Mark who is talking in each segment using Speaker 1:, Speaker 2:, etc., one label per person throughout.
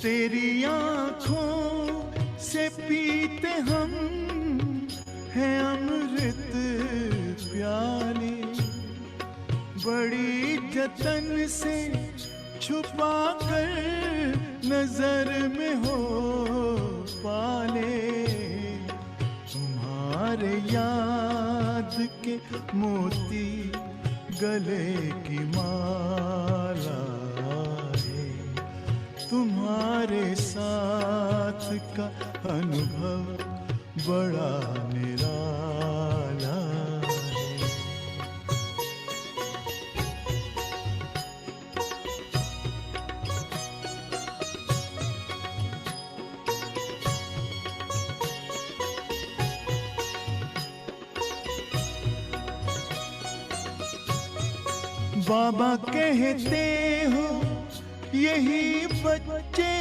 Speaker 1: तेरी आँखों से पीते हम हैं अमृत प्याले, बड़ी जतन से छुपा कर नजर में हो पाले। तुम्हारे याद के मोती गले की माला है, तुम्हारे साथ का अनुभव बड़ा निराला है। बाबा कहते हो यही बच्चे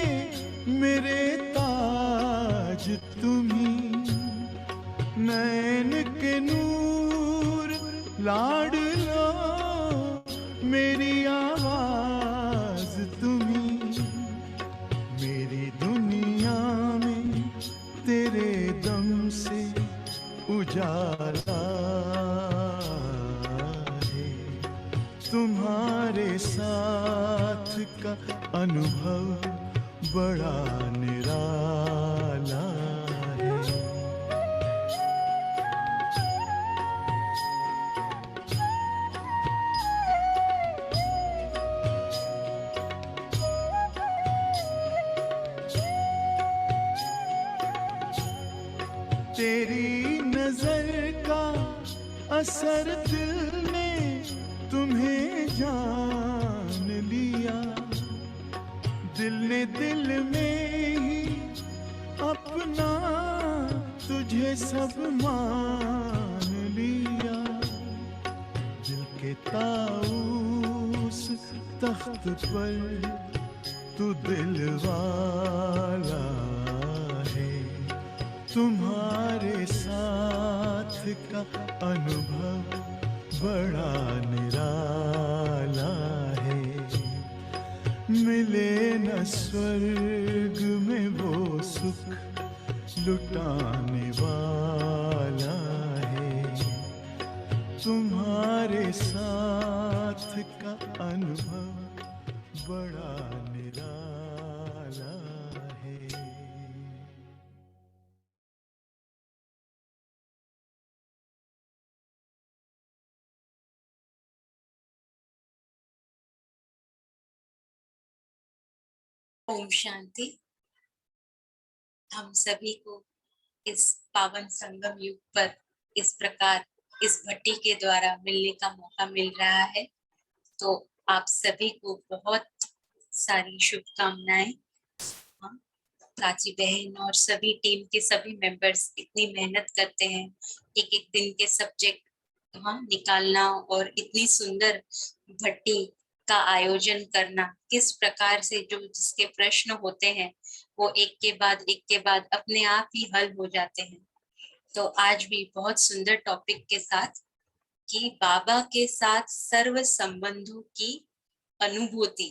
Speaker 1: मेरे ताज तुम्ही, नैन के नूर लाडलो मेरी आवाज तुम्ही, मेरी दुनिया में तेरे दम से उजाला है, तुम्हारे साथ का अनुभव बड़ा निराला है। तेरी नजर का असर दिल ने तुम्हें जान लिया, दिल ने दिल में ही अपना तुझे सब मान लिया। दिल के ताऊस तख्त पर तू दिल वाला है, तुम्हारे साथ का अनुभव बड़ा निराला है। मिले न स्वर्ग में वो सुख लुटाने वाला है, तुम्हारे साथ का अनुभव बड़ा निराला है।
Speaker 2: ओम शांति। हम सभी को इस पावन संगम युग पर इस प्रकार इस भट्टी के द्वारा मिलने का मौका मिल रहा है, तो आप सभी को बहुत सारी शुभकामनाएं। हम प्राची बहन और सभी टीम के सभी मेंबर्स इतनी मेहनत करते हैं, एक एक दिन के सब्जेक्ट निकालना और इतनी सुंदर भट्टी का आयोजन करना, किस प्रकार से जो जिसके प्रश्न होते हैं वो एक के बाद अपने आप ही हल हो जाते हैं। तो आज भी बहुत सुंदर टॉपिक के साथ कि बाबा के साथ सर्व संबंधों की अनुभूति,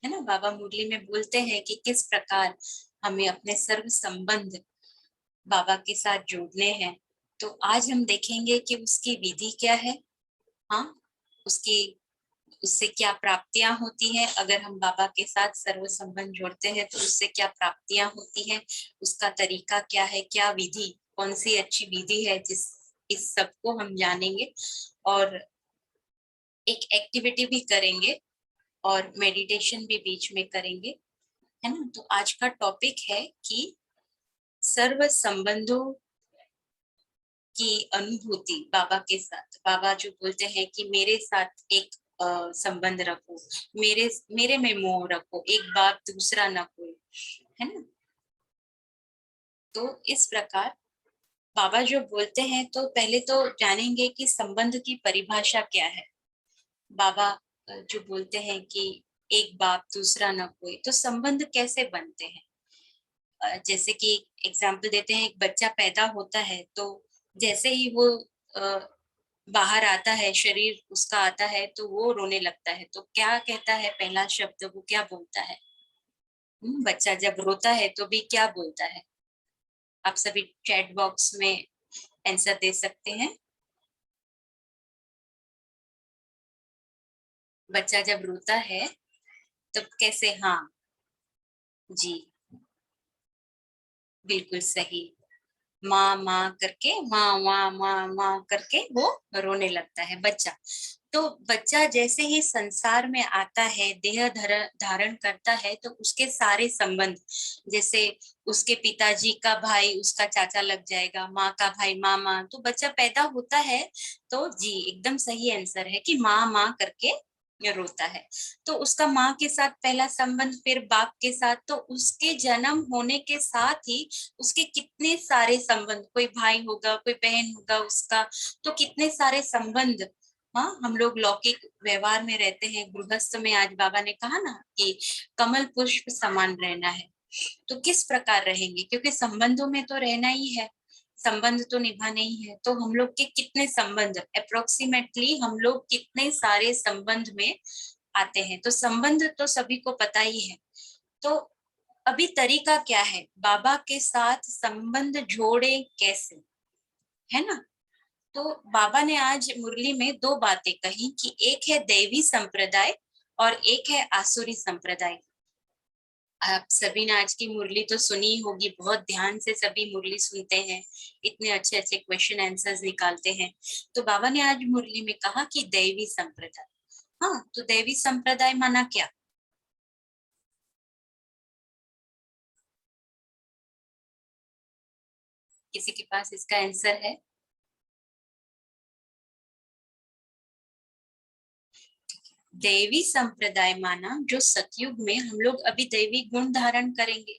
Speaker 2: है ना। बाबा मुरली में बोलते हैं कि किस प्रकार हमें अपने सर्व संबंध बाबा के साथ जोड़ने हैं। तो आज हम देखेंगे कि उसकी विधि क्या है, उससे क्या प्राप्तियां होती हैं। अगर हम बाबा के साथ सर्व संबंध जोड़ते हैं तो उससे क्या प्राप्तियां होती हैं, उसका तरीका क्या है, क्या विधि, कौन सी अच्छी विधि है, इस सब को हम जानेंगे और एक एक्टिविटी भी करेंगे और मेडिटेशन भी बीच में करेंगे, है ना। तो आज का टॉपिक है कि सर्व संबंधों की अनुभूति बाबा के साथ। बाबा जो बोलते हैं कि मेरे साथ एक संबंध रखो, मेरे में मोह रखो, एक बाप दूसरा ना कोई, है ना। तो इस प्रकार बाबा जो बोलते हैं, तो पहले तो जानेंगे कि संबंध की परिभाषा क्या है। बाबा जो बोलते हैं कि एक बाप दूसरा ना कोई, तो संबंध कैसे बनते हैं। जैसे कि एग्जाम्पल देते हैं, एक बच्चा पैदा होता है तो जैसे ही वो बाहर आता है, शरीर उसका आता है, तो वो रोने लगता है। तो क्या कहता है, पहला शब्द वो क्या बोलता है, बच्चा जब रोता है तो भी क्या बोलता है? आप सभी चैट बॉक्स में आंसर दे सकते हैं। बच्चा जब रोता है तो कैसे? हाँ जी, बिल्कुल सही। माँ माँ करके, माँ माँ माँ माँ करके वो रोने लगता है बच्चा। तो बच्चा जैसे ही संसार में आता है, देह धारण करता है, तो उसके सारे संबंध, जैसे उसके पिताजी का भाई उसका चाचा लग जाएगा, माँ का भाई मामा, तो बच्चा पैदा होता है तो जी एकदम सही आंसर है कि माँ माँ करके रोता है। तो उसका माँ के साथ पहला संबंध, फिर बाप के साथ, तो उसके जन्म होने के साथ ही उसके कितने सारे संबंध, कोई भाई होगा, कोई बहन होगा उसका, तो कितने सारे संबंध। हाँ, हम लोग लौकिक व्यवहार में रहते हैं, गृहस्थ में आज बाबा ने कहा ना कि कमल पुष्प समान रहना है। तो किस प्रकार रहेंगे, क्योंकि संबंधों में तो रहना ही है, संबंध तो निभाने ही है। तो हम लोग के कितने संबंध, अप्रोक्सीमेटली हम लोग कितने सारे संबंध में आते हैं। तो संबंध तो सभी को पता ही है। तो अभी तरीका क्या है, बाबा के साथ संबंध जोड़े कैसे, है ना? तो बाबा ने आज मुरली में दो बातें कही कि एक है दैवी संप्रदाय और एक है आसुरी संप्रदाय। आप सभी ने आज की मुरली तो सुनी होगी, बहुत ध्यान से सभी मुरली सुनते हैं, इतने अच्छे अच्छे क्वेश्चन आंसर्स निकालते हैं। तो बाबा ने आज मुरली में कहा कि दैवी संप्रदाय। हाँ, तो दैवी संप्रदाय माना क्या? किसी के पास इसका आंसर है? दैवी संप्रदाय माना जो सतयुग में हम लोग अभी दैवी गुण धारण करेंगे,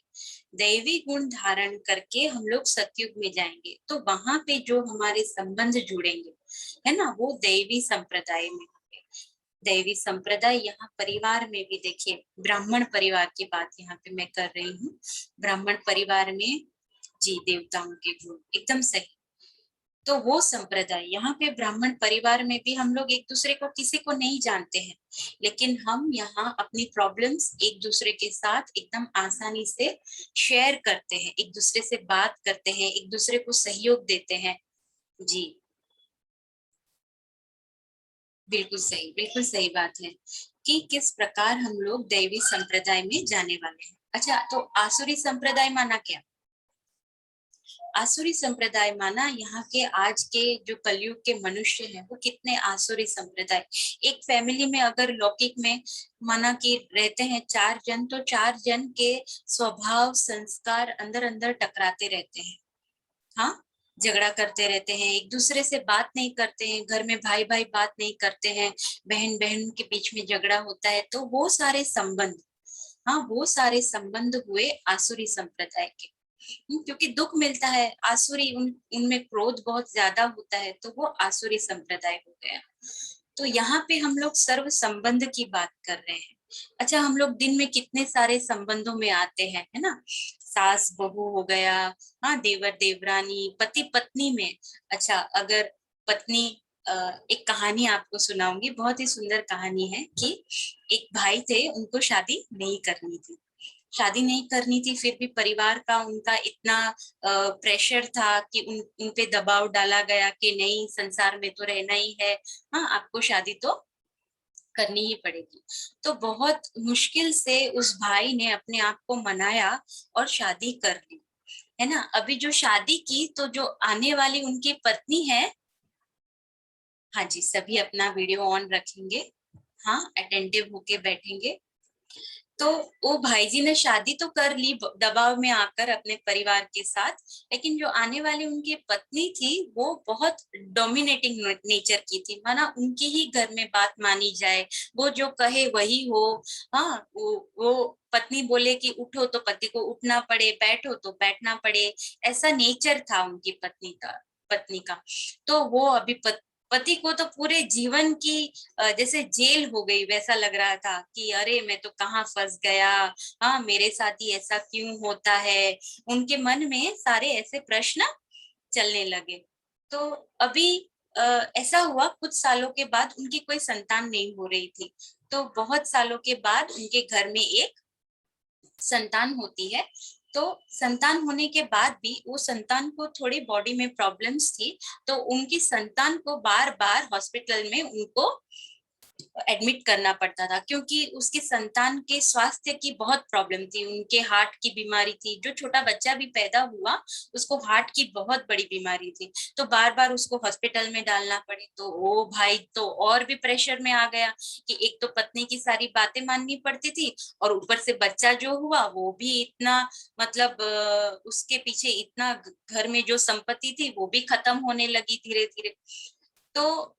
Speaker 2: दैवी गुण धारण करके हम लोग सतयुग में जाएंगे, तो वहां पे जो हमारे संबंध जुड़ेंगे, है ना, वो दैवी संप्रदाय में होंगे। दैवी संप्रदाय यहाँ परिवार में भी देखिए, ब्राह्मण परिवार की बात यहाँ पे मैं कर रही हूँ। ब्राह्मण परिवार में जी देवताओं के गुण एकदम सही। तो वो संप्रदाय यहाँ पे ब्राह्मण परिवार में भी हम लोग एक दूसरे को, किसी को नहीं जानते हैं, लेकिन हम यहाँ अपनी प्रॉब्लम्स एक दूसरे के साथ एकदम आसानी से शेयर करते हैं, एक दूसरे से बात करते हैं, एक दूसरे को सहयोग देते हैं। जी बिल्कुल सही बात है कि किस प्रकार हम लोग दैवी संप्रदाय में जाने वाले हैं। अच्छा, तो आसुरी संप्रदाय माना क्या? आसुरी संप्रदाय माना यहाँ के आज के जो कलयुग के मनुष्य हैं वो कितने आसुरी संप्रदाय। एक फैमिली में अगर लौकिक में माना कि रहते हैं 4 जन, तो 4 जन के स्वभाव संस्कार अंदर अंदर टकराते रहते हैं। हाँ, झगड़ा करते रहते हैं, एक दूसरे से बात नहीं करते हैं, घर में भाई भाई बात नहीं करते हैं, बहन बहन के बीच में झगड़ा होता है, तो वो सारे संबंध, हाँ वो सारे संबंध हुए आसुरी संप्रदाय के। क्योंकि दुख मिलता है, आसुरी उनमें क्रोध बहुत ज्यादा होता है, तो वो आसुरी संप्रदाय हो गया। तो यहाँ पे हम लोग सर्व संबंध की बात कर रहे हैं। अच्छा, हम लोग दिन में कितने सारे संबंधों में आते हैं, है ना? सास बहू हो गया, हाँ देवर देवरानी, पति पत्नी में। अच्छा, अगर पत्नी, एक कहानी आपको सुनाऊंगी, बहुत ही सुंदर कहानी है कि एक भाई थे, उनको शादी नहीं करनी थी, शादी नहीं करनी थी, फिर भी परिवार का उनका इतना प्रेशर था कि उन पे दबाव डाला गया कि नहीं, संसार में तो रहना ही है, हाँ आपको शादी तो करनी ही पड़ेगी। तो बहुत मुश्किल से उस भाई ने अपने आप को मनाया और शादी कर ली, है ना? अभी जो शादी की, तो जो आने वाली उनकी पत्नी है, हाँ जी सभी अपना वीडियो ऑन रखेंगे, हाँ अटेंटिव होके बैठेंगे। तो वो भाई जी ने शादी तो कर ली दबाव में आकर अपने परिवार के साथ, लेकिन जो आने वाली उनकी पत्नी थी वो बहुत डोमिनेटिंग नेचर की थी, माना उनकी ही घर में बात मानी जाए, वो जो कहे वही हो। हाँ, वो पत्नी बोले कि उठो तो पति को उठना पड़े, बैठो तो बैठना पड़े, ऐसा नेचर था उनकी पत्नी का। तो वो अभी पति को तो पूरे जीवन की जैसे जेल हो गई वैसा लग रहा था कि अरे मैं तो कहाँ फंस गया, हाँ मेरे साथ ही ऐसा क्यों होता है। उनके मन में सारे ऐसे प्रश्न चलने लगे। तो अभी ऐसा हुआ, कुछ सालों के बाद उनकी कोई संतान नहीं हो रही थी, तो बहुत सालों के बाद उनके घर में एक संतान होती है, तो संतान होने के बाद भी वो संतान को थोड़ी बॉडी में प्रॉब्लम्स थी, तो उनकी संतान को बार बार हॉस्पिटल में उनको एडमिट करना पड़ता था, क्योंकि उसके संतान के स्वास्थ्य की बहुत प्रॉब्लम थी। उनके हार्ट की बीमारी थी, जो छोटा बच्चा भी पैदा हुआ उसको हार्ट की बहुत बड़ी बीमारी थी, तो बार बार उसको हॉस्पिटल में डालना पड़ी। तो ओ भाई तो और भी प्रेशर में आ गया कि एक तो पत्नी की सारी बातें माननी पड़ती थी, और ऊपर से बच्चा जो हुआ वो भी इतना, मतलब उसके पीछे इतना, घर में जो संपत्ति थी वो भी खत्म होने लगी धीरे धीरे। तो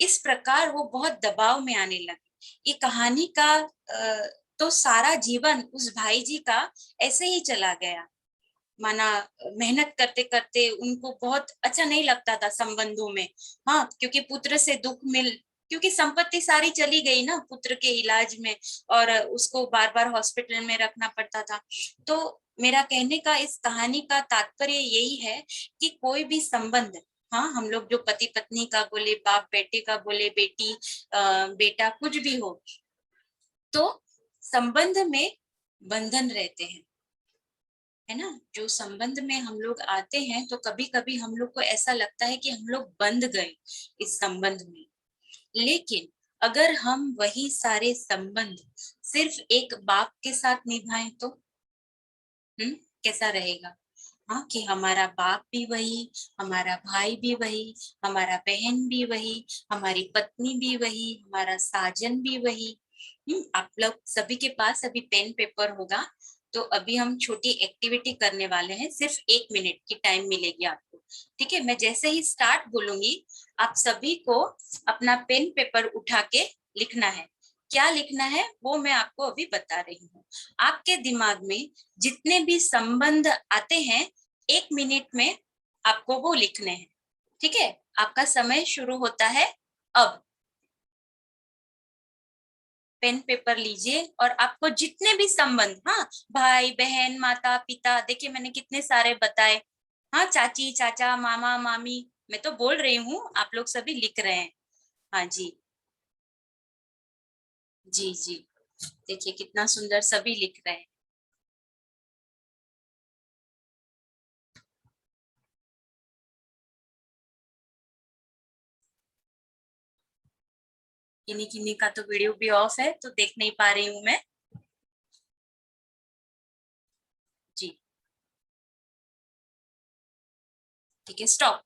Speaker 2: इस प्रकार वो बहुत दबाव में आने लगे। ये कहानी का तो सारा जीवन उस भाई जी का ऐसे ही चला गया। माना मेहनत करते करते उनको बहुत अच्छा नहीं लगता था संबंधों में, हाँ, क्योंकि पुत्र से दुख मिल, क्योंकि संपत्ति सारी चली गई ना पुत्र के इलाज में, और उसको बार बार हॉस्पिटल में रखना पड़ता था। तो मेरा कहने का इस कहानी का तात्पर्य यही है कि कोई भी संबंध, हाँ, हम लोग जो पति पत्नी का बोले, बाप बेटे का बोले, बेटी बेटा, कुछ भी हो, तो संबंध में बंधन रहते हैं, है ना। जो संबंध में हम लोग आते हैं तो कभी कभी हम लोग को ऐसा लगता है कि हम लोग बंध गए इस संबंध में, लेकिन अगर हम वही सारे संबंध सिर्फ एक बाप के साथ निभाएं तो कैसा रहेगा। हाँ, कि हमारा बाप भी वही, हमारा भाई भी वही, हमारा बहन भी वही, हमारी पत्नी भी वही, हमारा साजन भी वही। आप लोग सभी के पास अभी पेन पेपर होगा, तो अभी हम छोटी एक्टिविटी करने वाले हैं, सिर्फ 1 मिनट की टाइम मिलेगी आपको। ठीक है, मैं जैसे ही स्टार्ट बोलूंगी आप सभी को अपना पेन पेपर उठा के लिखना है। क्या लिखना है वो मैं आपको अभी बता रही हूँ। आपके दिमाग में जितने भी संबंध आते हैं 1 मिनट में आपको वो लिखने हैं। ठीक है, आपका समय शुरू होता है अब। पेन पेपर लीजिए और आपको जितने भी संबंध, हाँ, भाई बहन माता पिता, देखिए मैंने कितने सारे बताए, हाँ, चाची चाचा मामा मामी, मैं तो बोल रही हूँ, आप लोग सभी लिख रहे हैं। हाँ जी, जी जी, देखिए कितना सुंदर सभी लिख रहे हैं। किन्हीं किन्हीं का तो वीडियो भी ऑफ है तो देख नहीं पा रही हूँ मैं। जी, ठीक है, stop.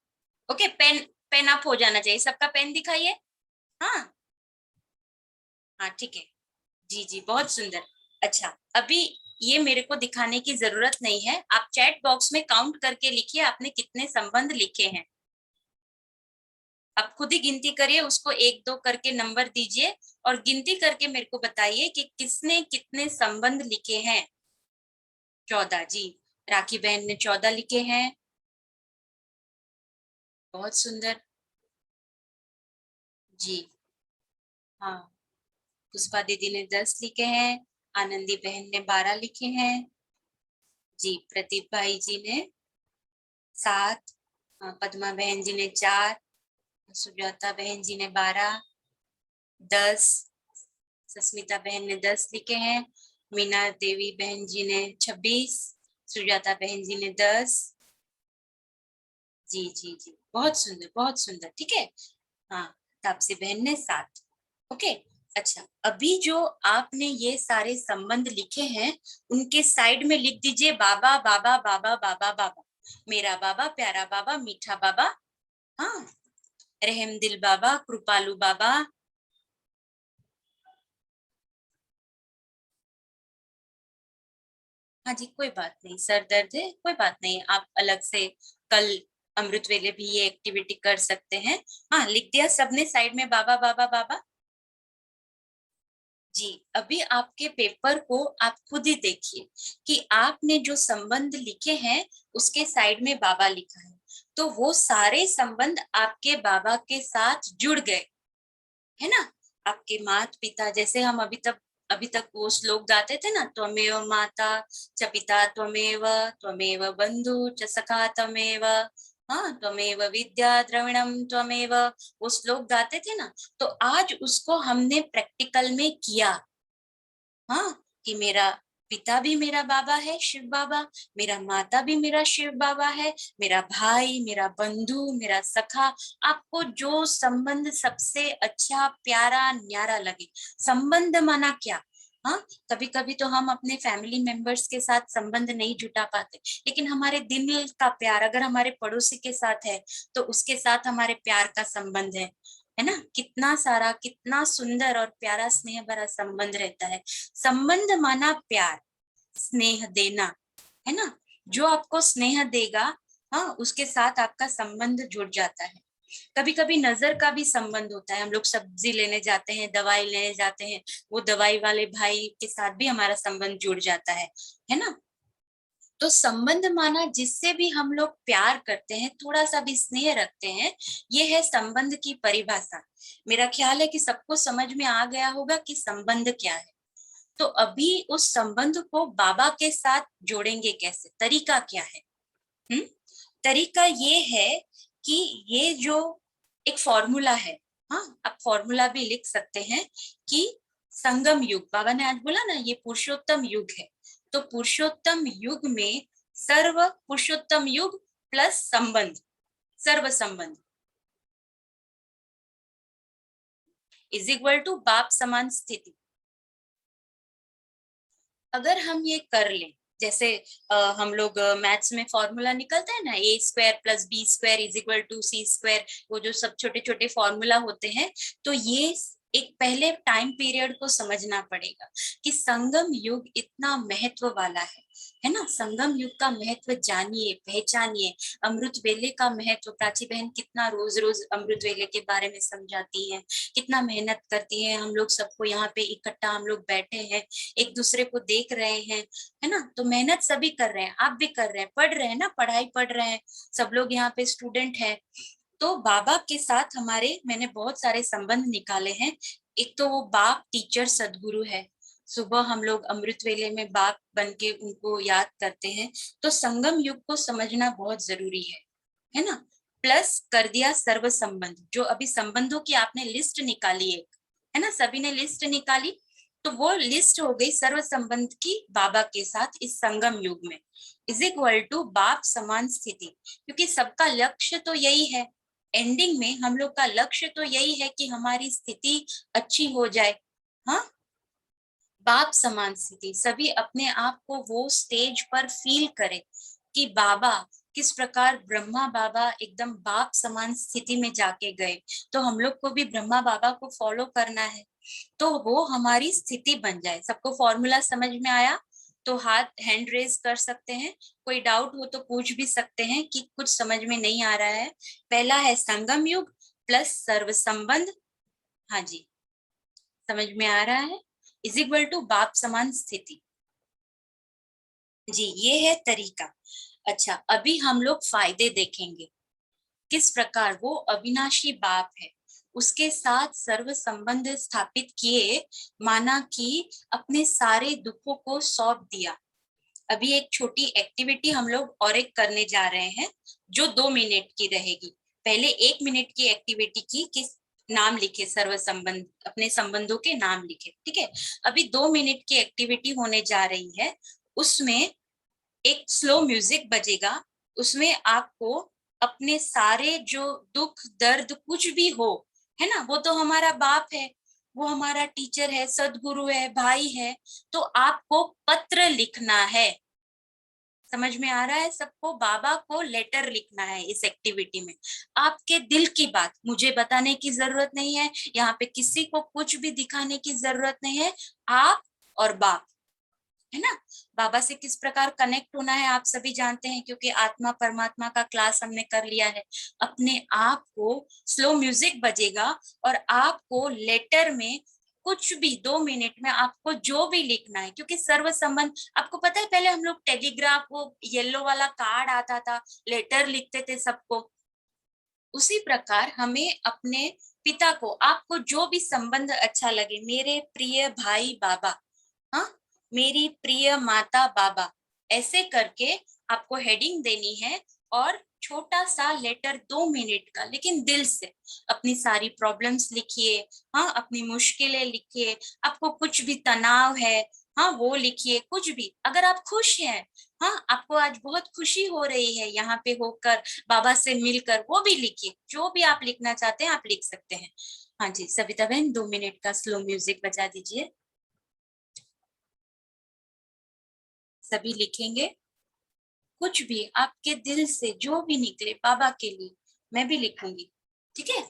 Speaker 2: Okay, pen, pen up हो जाना चाहिए सबका, पेन दिखाइए। हाँ हाँ, ठीक है, जी जी, बहुत सुंदर। अच्छा, अभी ये मेरे को दिखाने की जरूरत नहीं है, आप चैट बॉक्स में काउंट करके लिखिए आपने कितने संबंध लिखे हैं। आप खुद ही गिनती करिए, उसको 1 2 करके नंबर दीजिए और गिनती करके मेरे को बताइए कि किसने कितने संबंध लिखे हैं। 14, जी, राखी बहन ने 14 लिखे हैं, बहुत सुंदर। जी, हाँ, पुष्पा दीदी ने 10 लिखे हैं, आनंदी बहन ने 12 लिखे हैं, जी, प्रदीप भाई जी ने 7, पद्मा बहन जी ने 4, सुजाता बहन जी ने 12, 10, सस्मिता बहन ने 10 लिखे हैं, मीना देवी बहन जी ने 26, सुजाता बहन जी ने 10, जी जी जी, बहुत सुंदर बहुत सुंदर, ठीक है। हाँ, तापसी बहन ने 7। ओके, अच्छा, अभी जो आपने ये सारे संबंध लिखे हैं उनके साइड में लिख दीजिए बाबा बाबा बाबा बाबा बाबा। मेरा बाबा, प्यारा बाबा, मीठा बाबा, हाँ, रहम दिल बाबा, कृपालु बाबा। हाँ जी, कोई बात नहीं, सर दर्द है, कोई बात नहीं, आप अलग से कल अमृत वेले भी ये एक्टिविटी कर सकते हैं। हाँ, लिख दिया सबने साइड में बाबा बाबा बाबा। जी, अभी आपके पेपर को आप खुद ही देखिए कि आपने जो संबंध लिखे हैं उसके साइड में बाबा लिखा है, तो वो सारे संबंध आपके बाबा के साथ जुड़ गए, है ना। आपके माता पिता, जैसे हम अभी तक वो श्लोक गाते थे ना, त्वमेव माता च पिता त्वमेव, त्वमेव बंधु च सखा त्वमेव, हाँ, त्वमेव विद्या द्रविणम त्वमेव, वो श्लोक गाते थे ना, तो आज उसको हमने प्रैक्टिकल में किया। हाँ, कि मेरा पिता भी मेरा बाबा है, शिव बाबा, मेरा माता भी मेरा शिव बाबा है, मेरा भाई, मेरा बंधु, मेरा सखा, आपको जो संबंध सबसे अच्छा, प्यारा, न्यारा लगे। संबंध माना क्या? हाँ, कभी कभी तो हम अपने फैमिली मेंबर्स के साथ संबंध नहीं जुटा पाते, लेकिन हमारे दिल का प्यार अगर हमारे पड़ोसी के साथ है तो उसके साथ हमारे प्यार का संबंध है ना। कितना सारा, कितना सुंदर और प्यारा स्नेह भरा संबंध रहता है। संबंध माना प्यार, स्नेह देना, है ना। जो आपको स्नेह देगा, हाँ, उसके साथ आपका संबंध जुड़ जाता है। कभी कभी नजर का भी संबंध होता है। हम लोग सब्जी लेने जाते हैं, दवाई लेने जाते हैं, वो दवाई वाले भाई के साथ भी हमारा संबंध जुड़ जाता है ना। तो संबंध माना जिससे भी हम लोग प्यार करते हैं, थोड़ा सा भी स्नेह रखते हैं, ये है संबंध की परिभाषा। मेरा ख्याल है कि सबको समझ में आ गया होगा कि संबंध क्या है। तो अभी उस संबंध को बाबा के साथ जोड़ेंगे कैसे, तरीका क्या है? तरीका ये है कि ये जो एक फॉर्मूला है, हाँ, आप फॉर्मूला भी लिख सकते हैं कि संगम युग, बाबा ने आज बोला ना ये पुरुषोत्तम युग है, तो पुरुषोत्तम युग में सर्व पुरुषोत्तम युग प्लस संबंध, सर्व संबंध इज इक्वल टू बाप समान स्थिति। अगर हम ये कर लें, जैसे हम लोग मैथ्स में फॉर्मूला निकलता है ना, A square plus B square is equal to C square, वो जो सब छोटे छोटे फॉर्मूला होते हैं, तो ये एक पहले टाइम पीरियड को समझना पड़ेगा कि संगम युग इतना महत्व वाला है ना। संगम युग का महत्व जानिए, पहचानिए। अमृत वेले का महत्व, प्राची बहन कितना रोज रोज अमृत वेले के बारे में समझाती है, कितना मेहनत करती है। हम लोग सबको यहाँ पे इकट्ठा हम लोग बैठे हैं, एक दूसरे को देख रहे हैं, है ना। तो मेहनत सभी कर रहे हैं, आप भी कर रहे हैं, पढ़ रहे हैं ना, पढ़ाई पढ़ रहे हैं, सब लोग यहाँ पे स्टूडेंट है। तो बाबा के साथ हमारे, मैंने बहुत सारे संबंध निकाले हैं। एक तो वो बाप टीचर सदगुरु है, सुबह हम लोग अमृत वेले में बाप बन के उनको याद करते हैं। तो संगम युग को समझना बहुत जरूरी है ना। प्लस कर दिया सर्व संबंध, जो अभी संबंधों की आपने लिस्ट निकाली एक, है ना, सभी ने लिस्ट निकाली, तो वो लिस्ट हो गई सर्व संबंध की बाबा के साथ इस संगम युग में, इज इक्वल टू बाप समान स्थिति। क्योंकि सबका लक्ष्य तो यही है, एंडिंग में हम लोग का लक्ष्य तो यही है कि हमारी स्थिति अच्छी हो जाए। हाँ, बाप समान स्थिति, सभी अपने आप को वो स्टेज पर फील करें कि बाबा किस प्रकार ब्रह्मा बाबा एकदम बाप समान स्थिति में जाके गए, तो हम लोग को भी ब्रह्मा बाबा को फॉलो करना है, तो वो हमारी स्थिति बन जाए। सबको फॉर्मूला समझ में आया? तो हाथ हैंड रेज कर सकते हैं, कोई डाउट हो तो पूछ भी सकते हैं कि कुछ समझ में नहीं आ रहा है। पहला है संगम युग प्लस सर्व संबंध, हाँ जी, समझ में आ रहा है, इज इक्वल टू बाप समान स्थिति। जी, ये है तरीका। अच्छा, अभी हम लोग फायदे देखेंगे, किस प्रकार वो अविनाशी बाप है, उसके साथ सर्व संबंध स्थापित किए, माना कि अपने सारे दुखों को सौंप दिया। अभी एक छोटी एक्टिविटी हम लोग और एक करने जा रहे हैं, जो 2 मिनट की रहेगी। पहले 1 मिनट की एक्टिविटी की कि नाम लिखे, सर्व संबंध, अपने संबंधों के नाम लिखे, ठीक है। अभी 2 मिनट की एक्टिविटी होने जा रही है, उसमें एक स्लो म्यूजिक बजेगा, उसमें आपको अपने सारे जो दुख दर्द कुछ भी हो, है ना, वो तो हमारा बाप है, वो हमारा टीचर है, सदगुरु है, भाई है, तो आपको पत्र लिखना है। समझ में आ रहा है सबको? बाबा को लेटर लिखना है इस एक्टिविटी में, आपके दिल की बात, मुझे बताने की जरूरत नहीं है, यहाँ पे किसी को कुछ भी दिखाने की जरूरत नहीं है, आप और बाप, है ना। बाबा से किस प्रकार कनेक्ट होना है आप सभी जानते हैं, क्योंकि आत्मा परमात्मा का क्लास हमने कर लिया है। अपने आप को, स्लो म्यूजिक बजेगा और आपको लेटर में कुछ भी 2 मिनट में आपको जो भी लिखना है, क्योंकि सर्व संबंध, आपको पता है पहले हम लोग टेलीग्राफ, वो येलो वाला कार्ड आता था, लेटर लिखते थे सबको, उसी प्रकार हमें अपने पिता को, आपको जो भी संबंध अच्छा लगे, मेरे प्रिय भाई बाबा, हाँ, मेरी प्रिय माता बाबा, ऐसे करके आपको हेडिंग देनी है और छोटा सा लेटर 2 मिनट का, लेकिन दिल से अपनी सारी प्रॉब्लम्स लिखिए, हाँ, अपनी मुश्किलें लिखिए, आपको कुछ भी तनाव है, हाँ वो लिखिए, कुछ भी। अगर आप खुश हैं, हाँ आपको आज बहुत खुशी हो रही है यहाँ पे होकर, बाबा से मिलकर, वो भी लिखिए। जो भी आप लिखना चाहते हैं आप लिख सकते हैं। हाँ जी सविता बहन, 2 मिनट का स्लो म्यूजिक बजा दीजिए। सभी लिखेंगे, कुछ भी आपके दिल से जो भी निकले बाबा के लिए। मैं भी लिखूंगी, ठीक है।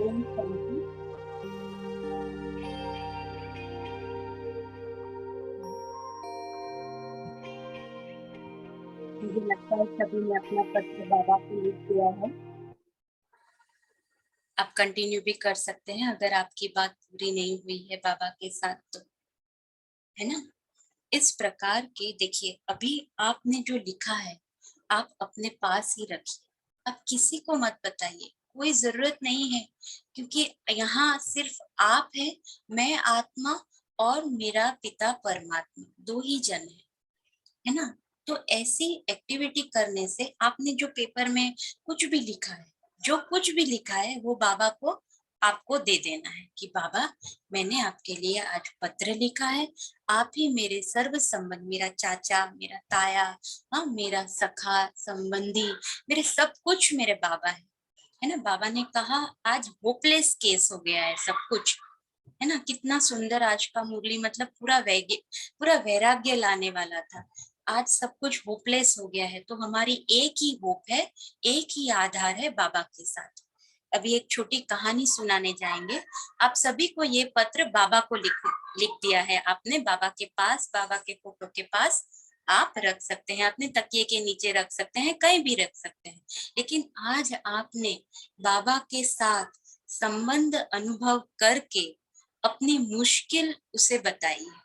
Speaker 2: ओम शांति। मुझे लगता है सभी ने अपना पत्र बाबा को लिख दिया है। आप कंटिन्यू भी कर सकते हैं अगर आपकी बात पूरी नहीं हुई है बाबा के साथ तो, है ना। इस प्रकार के देखिए, अभी आपने जो लिखा है आप अपने पास ही रखिए, आप किसी को मत बताइए, कोई जरूरत नहीं है, क्योंकि यहाँ सिर्फ आप है, मैं आत्मा और मेरा पिता परमात्मा, 2 ही जन है ना। तो ऐसी एक्टिविटी करने से आपने जो पेपर में कुछ भी लिखा है, जो कुछ भी लिखा है वो बाबा को आपको दे देना है कि बाबा मैंने आपके लिए आज पत्र लिखा है, आप ही मेरे सर्व संबंध, मेरा चाचा, मेरा ताया, हाँ मेरा सखा संबंधी, मेरे सब कुछ मेरे बाबा है ना। बाबा ने कहा आज होपलेस केस हो गया है सब कुछ, है ना। कितना सुंदर आज का मुरली, मतलब पूरा वैराग्य लाने वाला था। आज सब कुछ होपलेस हो गया है, तो हमारी एक ही होप है, एक ही आधार है बाबा के साथ। अभी एक छोटी कहानी सुनाने जाएंगे। आप सभी को ये पत्र बाबा को लिख दिया है आपने, बाबा के पास, बाबा के फोटो के पास आप रख सकते हैं, अपने तकिए के नीचे रख सकते हैं, कहीं भी रख सकते हैं। लेकिन आज आपने बाबा के साथ संबंध अनुभव करके अपनी मुश्किल उसे बताई है।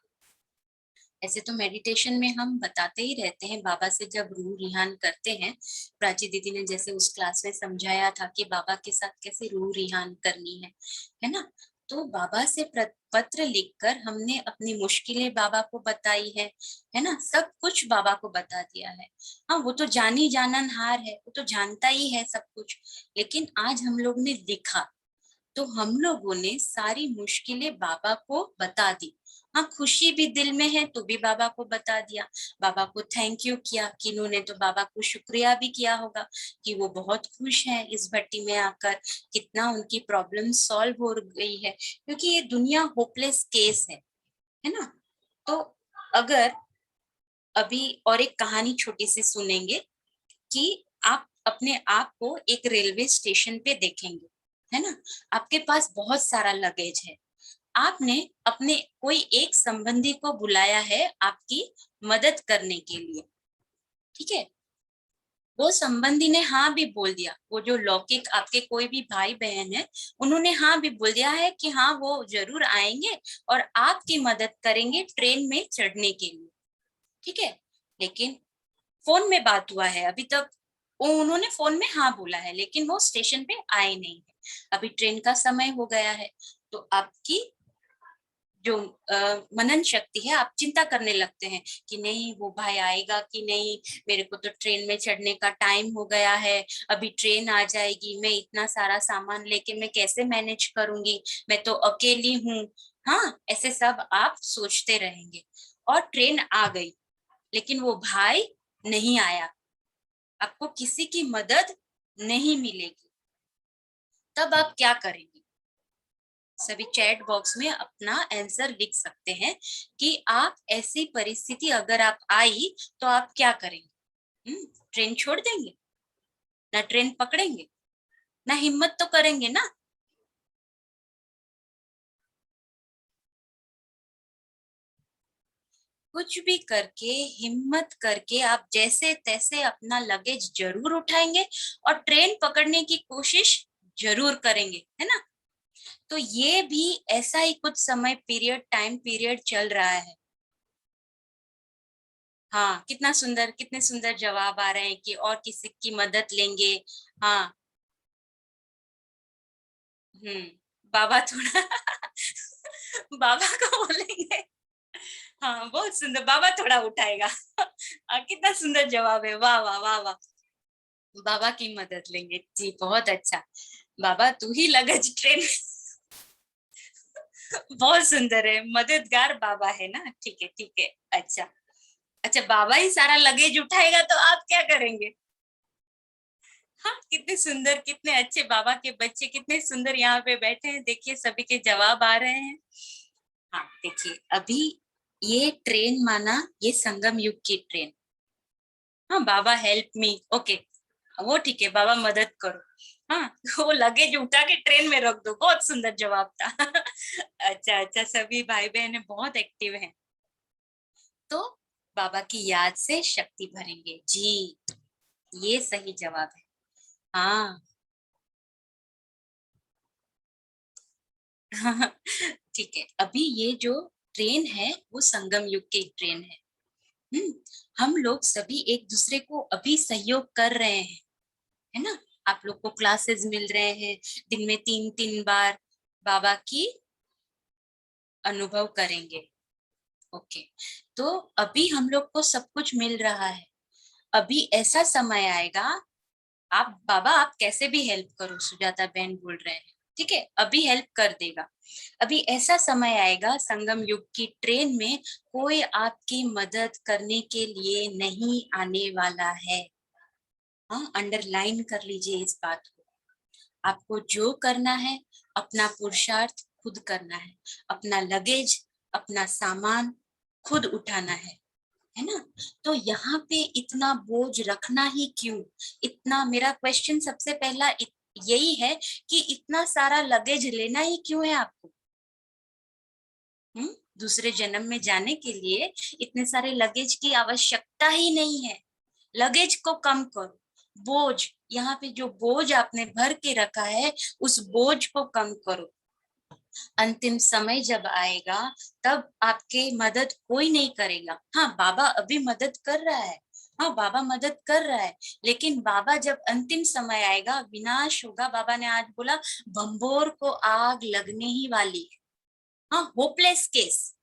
Speaker 2: ऐसे तो मेडिटेशन में हम बताते ही रहते हैं बाबा से जब रूह रिहान करते हैं। प्राची दीदी ने जैसे उस क्लास में समझाया था कि बाबा के साथ कैसे रूह रिहान करनी है ना। तो बाबा से पत्र लिखकर हमने अपनी मुश्किलें बाबा को बताई है ना। सब कुछ बाबा को बता दिया है। हाँ वो तो जानी जाननहार है, वो तो जानता ही है सब कुछ, लेकिन आज हम लोग ने लिखा तो हम लोगों ने सारी मुश्किलें बाबा को बता दी। हाँ, खुशी भी दिल में है तो भी बाबा को बता दिया, बाबा को थैंक यू किया, किन्होंने तो बाबा को शुक्रिया भी किया होगा कि वो बहुत खुश है इस भट्टी में आकर, कितना उनकी प्रॉब्लम सॉल्व हो गई है, क्योंकि ये दुनिया होपलेस केस है ना। तो अगर अभी और एक कहानी छोटी सी सुनेंगे कि आप अपने आप को एक रेलवे स्टेशन पे देखेंगे, है ना, आपके पास बहुत सारा लगेज है, आपने अपने कोई एक संबंधी को बुलाया है आपकी मदद करने के लिए, ठीक है, वो संबंधी ने हाँ भी बोल दिया, वो जो लौकिक आपके कोई भी भाई बहन है उन्होंने हाँ भी बोल दिया है कि हाँ वो जरूर आएंगे और आपकी मदद करेंगे ट्रेन में चढ़ने के लिए, ठीक है, लेकिन फोन में बात हुआ है अभी तक, उन्होंने फोन में हाँ बोला है लेकिन वो स्टेशन पे आए नहीं है, अभी ट्रेन का समय हो गया है, तो आपकी जो मनन शक्ति है, आप चिंता करने लगते हैं कि नहीं वो भाई आएगा कि नहीं, मेरे को तो ट्रेन में चढ़ने का टाइम हो गया है, अभी ट्रेन आ जाएगी, मैं इतना सारा सामान लेके मैं कैसे मैनेज करूंगी, मैं तो अकेली हूँ, हाँ ऐसे सब आप सोचते रहेंगे। और ट्रेन आ गई लेकिन वो भाई नहीं आया, आपको किसी की मदद नहीं मिलेगी, तब आप क्या करेंगे? सभी चैट बॉक्स में अपना आंसर लिख सकते हैं कि आप ऐसी परिस्थिति अगर आप आई तो आप क्या करेंगे। ट्रेन छोड़ देंगे, ना ट्रेन पकड़ेंगे, ना हिम्मत तो करेंगे ना। कुछ भी करके हिम्मत करके आप जैसे तैसे अपना लगेज जरूर उठाएंगे और ट्रेन पकड़ने की कोशिश जरूर करेंगे, है ना। तो ये भी ऐसा ही कुछ समय पीरियड, टाइम पीरियड चल रहा है। हाँ, कितना सुंदर, कितने सुंदर जवाब आ रहे हैं कि और किसी की मदद लेंगे। हाँ। हम्म। बाबा थोड़ा बाबा को बोलेंगे। हाँ बहुत सुंदर, बाबा थोड़ा उठाएगा। कितना सुंदर जवाब है, वाह वाह वाह वाह। बाबा की मदद लेंगे जी, बहुत अच्छा। बाबा तू ही लगेज ट्रेन। बहुत सुंदर है, मददगार बाबा है ना, ठीक है ठीक है। अच्छा, अच्छा बाबा ही सारा लगेज उठाएगा तो आप क्या करेंगे? हाँ, कितने सुंदर, कितने अच्छे बाबा के बच्चे कितने सुंदर यहाँ पे बैठे हैं, देखिए सभी के जवाब आ रहे हैं। हाँ देखिए, अभी ये ट्रेन माना ये संगम युग की ट्रेन। हाँ, बाबा हेल्प मी, ओके, वो ठीक है, बाबा मदद करो। हाँ, वो लगेज उठा के ट्रेन में रख दो, बहुत सुंदर जवाब था। अच्छा अच्छा, सभी भाई बहन बहुत एक्टिव हैं। तो बाबा की याद से शक्ति भरेंगे जी, ये सही जवाब है। हाँ। ठीक है, अभी ये जो ट्रेन है वो संगम युग की ट्रेन है। हम्म। हम लोग सभी एक दूसरे को अभी सहयोग कर रहे हैं, है ना। आप लोग को क्लासेस मिल रहे हैं, दिन में 3-3 बार बाबा की अनुभव करेंगे। ओके, तो अभी हम लोग को सब कुछ मिल रहा है, अभी ऐसा समय आएगा, आप बाबा आप कैसे भी हेल्प करो, सुजाता बहन बोल रहे हैं, ठीक है, अभी हेल्प कर देगा। अभी ऐसा समय आएगा संगम युग की ट्रेन में कोई आपकी मदद करने के लिए नहीं आने वाला है। हाँ, अंडरलाइन कर लीजिए इस बात को। आपको जो करना है, अपना पुरुषार्थ खुद करना है, अपना लगेज, अपना सामान खुद उठाना है ना। तो यहाँ पे इतना बोझ रखना ही क्यों? इतना, मेरा क्वेश्चन सबसे पहला यही है कि इतना सारा लगेज लेना ही क्यों है आपको? दूसरे जन्म में जाने के लिए इतने सारे लगेज की आवश्यकता ही नहीं है। लगेज को कम करो, बोझ, यहाँ पे जो बोझ आपने भर के रखा है उस बोझ को कम करो। अंतिम समय जब आएगा तब आपके मदद कोई नहीं करेगा। हाँ, बाबा अभी मदद कर रहा है, हाँ बाबा मदद कर रहा है, लेकिन बाबा जब अंतिम समय आएगा, विनाश होगा, बाबा ने आज बोला भंबोर को आग लगने ही वाली है। हाँ, होपलेस केस,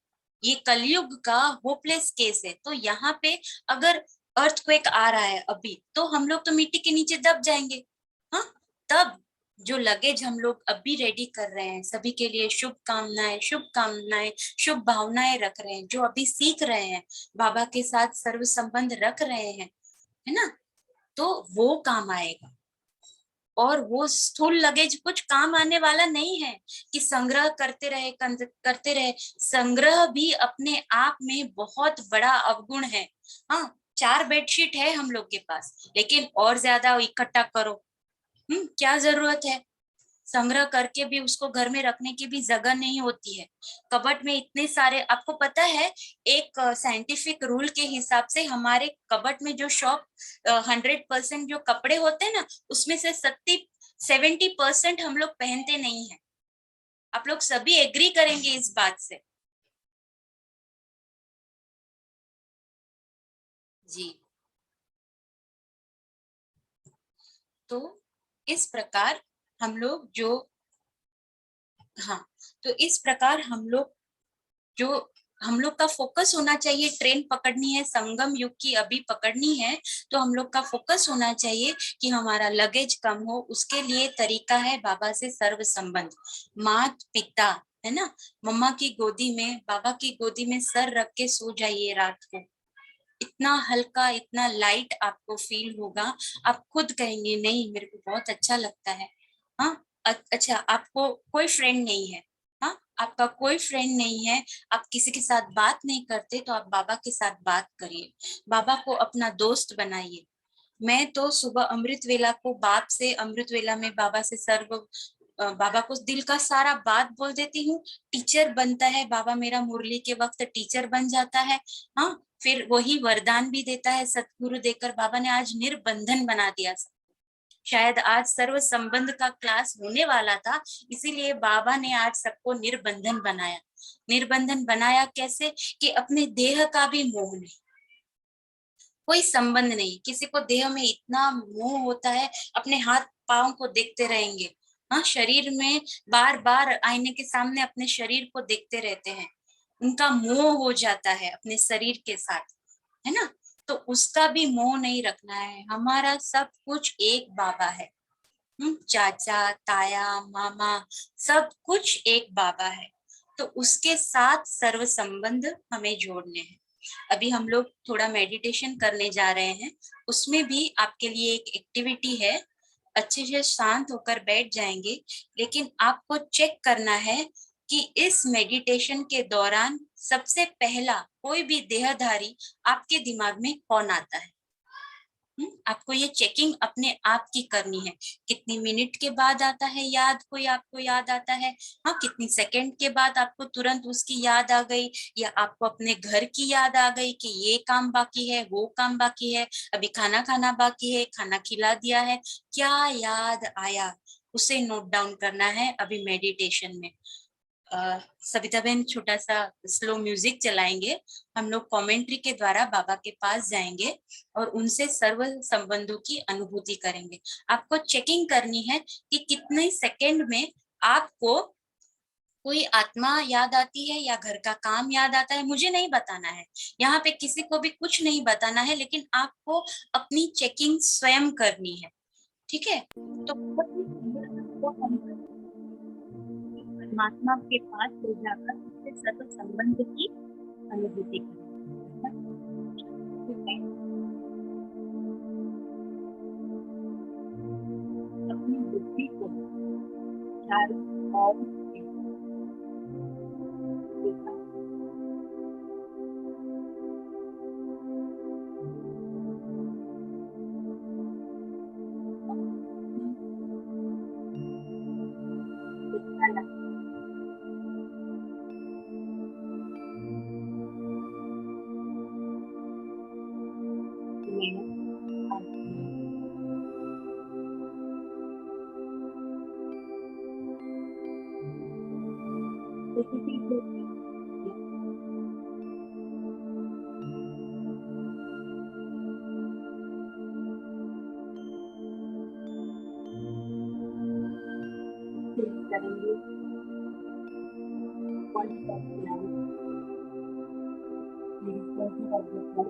Speaker 2: ये कलयुग का होपलेस केस है। तो यहाँ पे अगर अर्थक्वेक आ रहा है अभी तो हम लोग तो मिट्टी के नीचे दब जाएंगे। हाँ, तब जो लगेज हम लोग अभी रेडी कर रहे हैं, सभी के लिए शुभकामनाएं, शुभकामनाएं, शुभ भावनाएं रख रहे हैं, जो अभी सीख रहे हैं, बाबा के साथ सर्व संबंध रख रहे हैं, है ना, तो वो काम आएगा। और वो स्थूल लगेज कुछ काम आने वाला नहीं है कि संग्रह करते रहे। संग्रह भी अपने आप में बहुत बड़ा अवगुण है। हाँ, 4 बेडशीट है हम लोग के पास, लेकिन और ज्यादा इकट्ठा करो, क्या जरूरत है? संग्रह करके भी उसको घर में रखने की भी जगह नहीं होती है। कबर्ड में इतने सारे, आपको पता है, एक साइंटिफिक रूल के हिसाब से हमारे कबर्ड में जो 100% जो कपड़े होते हैं ना, उसमें से 70% हम लोग पहनते नहीं है। आप लोग सभी एग्री करेंगे इस बात से। जी, तो इस प्रकार हम लोग जो, हाँ, तो इस प्रकार जो हम लोग का फोकस होना चाहिए, ट्रेन पकड़नी है, संगम युग की अभी पकड़नी है, तो हम लोग का फोकस होना चाहिए कि हमारा लगेज कम हो। उसके लिए तरीका है बाबा से सर्व संबंध। मात पिता, है ना, मम्मा की गोदी में, बाबा की गोदी में सर रख के सो जाइए रात को। इतना हल्का, इतना लाइट आपको फील होगा, आप खुद कहेंगे नहीं मेरे को बहुत अच्छा लगता है। हाँ, अच्छा, आपको कोई फ्रेंड नहीं है, हाँ, आपका कोई फ्रेंड नहीं है, आप किसी के साथ बात नहीं करते, तो आप बाबा के साथ बात करिए, बाबा को अपना दोस्त बनाइए। मैं तो सुबह अमृत वेला को बाप से, अमृत वेला में बाबा से बाबा को दिल का सारा बात बोल देती हूँ। टीचर बनता है बाबा मेरा, मुरली के वक्त टीचर बन जाता है। हाँ, फिर वही वरदान भी देता है सतगुरु देकर। बाबा ने आज निर्बंधन बना दिया। शायद आज सर्व संबंध का क्लास होने वाला था, इसीलिए बाबा ने आज सबको निर्बंधन बनाया। निर्बंधन बनाया कैसे? कि अपने देह का भी मोह नहीं, कोई संबंध नहीं। किसी को देह में इतना मोह होता है, अपने हाथ पांव को देखते रहेंगे। हाँ, शरीर में बार बार आईने के सामने अपने शरीर को देखते रहते हैं, उनका मोह हो जाता है अपने शरीर के साथ, है ना। तो उसका भी मोह नहीं रखना है। हमारा सब कुछ एक बाबा है। चाचा, ताया, मामा, सब कुछ एक बाबा है। तो उसके साथ सर्व संबंध हमें जोड़ने हैं। अभी हम लोग थोड़ा मेडिटेशन करने जा रहे हैं, उसमें भी आपके लिए एक एक्टिविटी है। अच्छे से शांत होकर बैठ जाएंगे, लेकिन आपको चेक करना है कि इस मेडिटेशन के दौरान सबसे पहला कोई भी देहधारी आपके दिमाग में कौन आता है। आपको ये चेकिंग अपने आप की करनी है। कितनी मिनट के बाद आता है याद, कोई आपको याद आता है? हाँ, कितनी सेकंड के बाद आपको तुरंत उसकी याद आ गई, या आपको अपने घर की याद आ गई कि ये काम बाकी है, वो काम बाकी है, अभी खाना खाना बाकी है, खाना खिला दिया है, क्या याद आया, उसे नोट डाउन करना है अभी मेडिटेशन में। सविता बहन छोटा सा स्लो म्यूजिक चलाएंगे, हम लोग कमेंट्री के द्वारा बाबा के पास जाएंगे और उनसे सर्व संबंधों की अनुभूति करेंगे। आपको चेकिंग करनी है कि कितने सेकंड में आपको कोई आत्मा याद आती है या घर का काम याद आता है। मुझे नहीं बताना है, यहाँ पे किसी को भी कुछ नहीं बताना है, लेकिन आपको अपनी चेकिंग स्वयं करनी है, ठीक है। तो परमात्मा के पास ले जाकर उससे सर्व संबंध की अनुभूति करें। अपनी बुद्धि को चारों ओर देखा, देखा लगा, मैं किसी को करेंगे, बॉडी का ध्यान, मेरी बॉडी का ध्यान,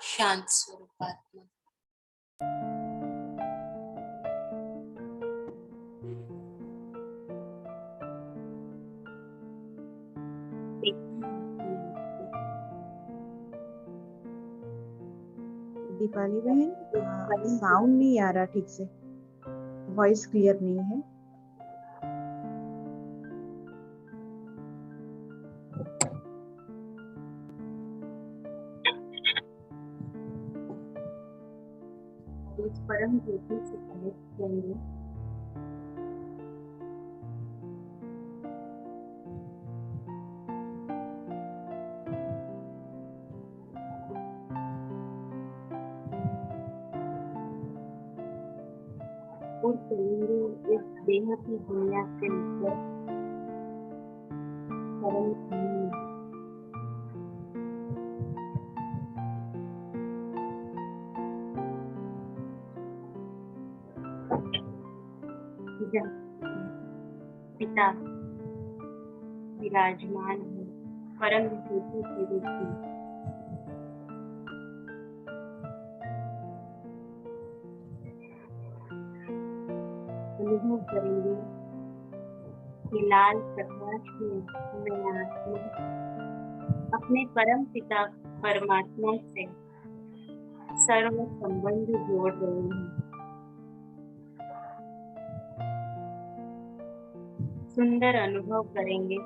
Speaker 2: शांत स्वरूप आत्मा।
Speaker 3: दीपाली बहन, साउंड नहीं आ रहा ठीक से, वॉइस क्लियर नहीं है।
Speaker 2: इस परम ज्योति से कनेक्ट करेंगे। और चलेंगे इस देह की दुनिया से निकल परम पिता विराजमान है परम ज्योति के रूप में। अनुभव करेंगे कि लाल प्रकाश में मैं आत्मा अपने परम पिता परमात्मा से सर्व संबंध जोड़ रही हूँ। सुंदर अनुभव करेंगे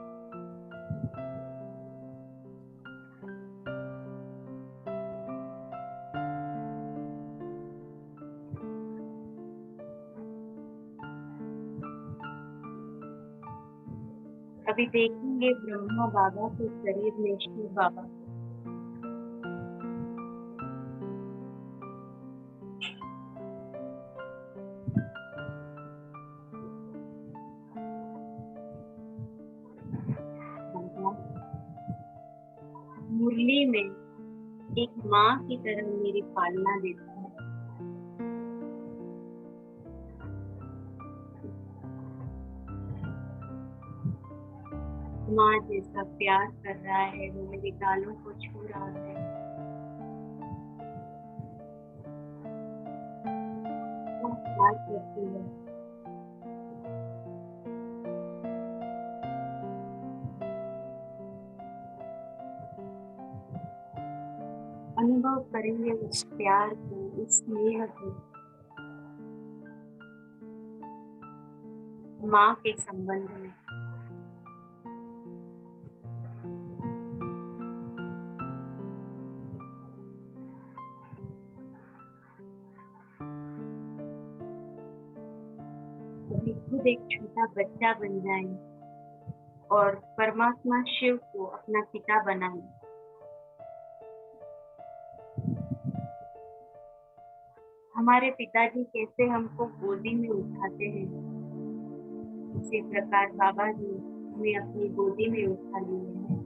Speaker 2: अभी देखेंगे ब्रह्मा बाबा के शरीर में शिव बाबा। मुरली में एक माँ की तरह मेरी पालना देता है। माँ जैसा प्यार कर रहा है, वो मेरे गालों को छू रहा है। वो प्यार करती है। अनुभव करेंगे उस प्यार को, उस स्नेह को, माँ के संबंध में। अभी खुद एक छोटा बच्चा बन जाए और परमात्मा शिव को अपना पिता बनाए। हमारे पिताजी कैसे हमको गोदी में उठाते हैं, इसी प्रकार बाबा जी हमें अपनी गोदी में उठा लिए हैं।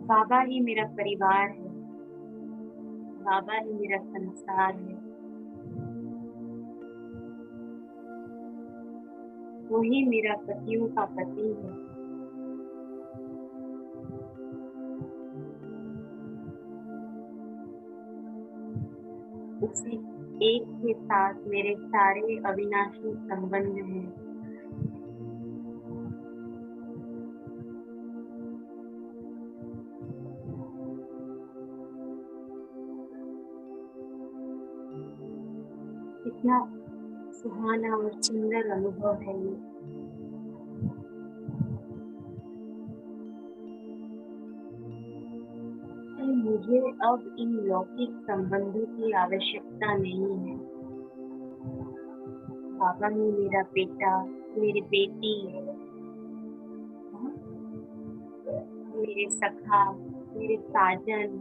Speaker 2: बाबा ही मेरा परिवार है, बाबा ही मेरा संसार है। वही मेरा पतियों का पति है। उसी एक के साथ मेरे सारे अविनाशी संबंध हैं। कितना सुहाना और सुंदर अनुभव है ये। मुझे अब इन लौकिक संबंधों की आवश्यकता नहीं है। बाबा ही मेरा बेटा, मेरी बेटी, मेरे सखा, मेरे साजन,